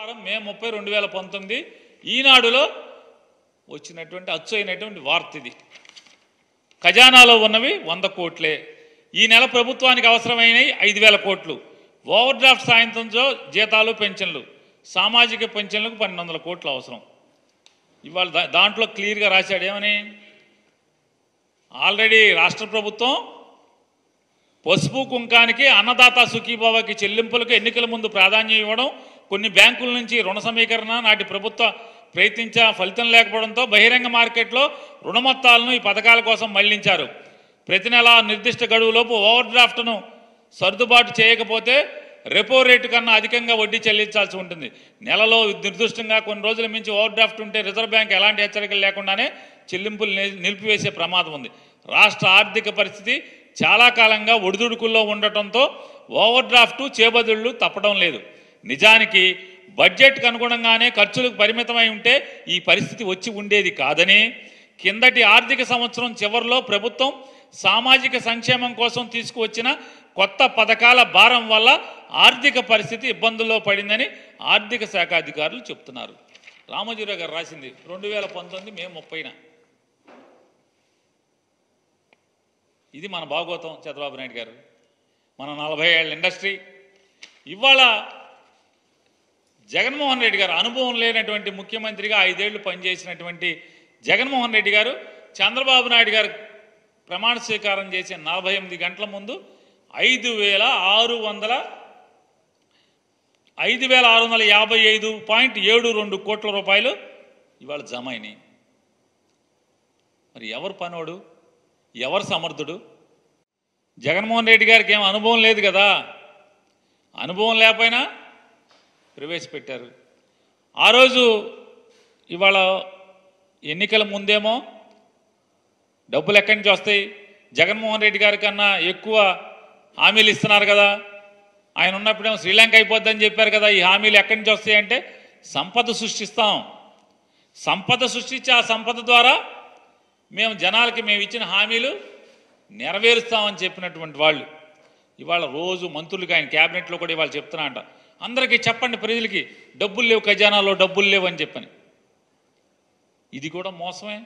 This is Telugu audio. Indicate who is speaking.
Speaker 1: శుక్రవారం మే 30, 2019 ఈనాడులో వచ్చినటువంటి అచ్చైనటువంటి వార్త ఇది. ఖజానాలో ఉన్నవి 100 కోట్లే. ఈ నెల ప్రభుత్వానికి అవసరమైనవి 5,000 కోట్లు. ఓవర్ డ్రాఫ్ట్ సాయంత్రంతో జీతాలు పెన్షన్లు, సామాజిక పెన్షన్లకు 1,200 కోట్లు అవసరం. ఇవాళ దాంట్లో క్లియర్గా రాశాడు ఏమని, ఆల్రెడీ రాష్ట్ర ప్రభుత్వం పసుపు కుంకానికి అన్నదాత సుఖీభావకి చెల్లింపులకు ఎన్నికల ముందు ప్రాధాన్యం ఇవ్వడం, కొన్ని బ్యాంకుల నుంచి రుణ సమీకరణ నాటి ప్రభుత్వ ప్రయత్నించా ఫలితం లేకపోవడంతో బహిరంగ మార్కెట్లో రుణ మొత్తాలను ఈ పథకాల కోసం మళ్లించారు. ప్రతి నెల నిర్దిష్ట గడువులోపు ఓవర్ డ్రాఫ్ట్ను సర్దుబాటు చేయకపోతే రెపో రేటు కన్నా అధికంగా వడ్డీ చెల్లించాల్సి ఉంటుంది. నెలలో నిర్దిష్టంగా కొన్ని రోజుల మించి ఓవర్ డ్రాఫ్ట్ ఉంటే రిజర్వ్ బ్యాంక్ ఎలాంటి హెచ్చరికలు లేకుండానే చెల్లింపులు నిలిపివేసే ప్రమాదం ఉంది. రాష్ట్ర ఆర్థిక పరిస్థితి చాలా కాలంగా ఒడిదుడుకుల్లో ఉండటంతో ఓవర్ డ్రాఫ్ట్ చేబదుళ్లు తప్పడం లేదు. నిజానికి బడ్జెట్కు అనుగుణంగానే ఖర్చులకు పరిమితమై ఉంటే ఈ పరిస్థితి వచ్చి ఉండేది కాదని, కిందటి ఆర్థిక సంవత్సరం చివరిలో ప్రభుత్వం సామాజిక సంక్షేమం కోసం తీసుకువచ్చిన కొత్త పథకాల భారం వల్ల ఆర్థిక పరిస్థితి ఇబ్బందుల్లో పడిందని ఆర్థిక శాఖ అధికారులు చెప్తున్నారు. రామోజీరావు గారు రాసింది 2019 మే 30న. ఇది మన భాగవతం చంద్రబాబు నాయుడు గారు. మన 40 ఏళ్ళ ఇండస్ట్రీ. ఇవాళ జగన్మోహన్ రెడ్డి గారు అనుభవం లేనటువంటి ముఖ్యమంత్రిగా 5 ఏళ్లు పనిచేసినటువంటి జగన్మోహన్ రెడ్డి గారు చంద్రబాబు నాయుడు గారు ప్రమాణ స్వీకారం చేసే 48 గంటల ముందు 5,655.72 కోట్ల రూపాయలు ఇవాళ జమ అయినాయి. మరి ఎవరు పనోడు, ఎవరు సమర్థుడు? జగన్మోహన్ రెడ్డి గారికి ఏం అనుభవం లేదు కదా. అనుభవం లేకపోయినా ప్రవేశపెట్టారు. ఆ రోజు ఇవాళ ఎన్నికల ముందేమో డబ్బులు ఎక్కడి నుంచి వస్తాయి, జగన్మోహన్ రెడ్డి గారి కన్నా ఎక్కువ హామీలు ఇస్తున్నారు కదా, ఆయన ఉన్నప్పుడేమో శ్రీలంక అయిపోద్దని చెప్పారు కదా, ఈ హామీలు ఎక్కడి నుంచి వస్తాయంటే సంపద సృష్టిస్తాం, సంపద సృష్టించి ఆ సంపద ద్వారా మేము జనాలకి మేము ఇచ్చిన హామీలు నెరవేరుస్తామని చెప్పినటువంటి వాళ్ళు ఇవాళ రోజు మంత్రులకి ఆయన క్యాబినెట్లో కూడా ఇవాళ చెప్తున్నా అంట, అందరికీ చెప్పండి ప్రజలకి డబ్బులు లేవు, ఖజానాలో డబ్బులు లేవు అని చెప్పని. ఇది కూడా మోసమే.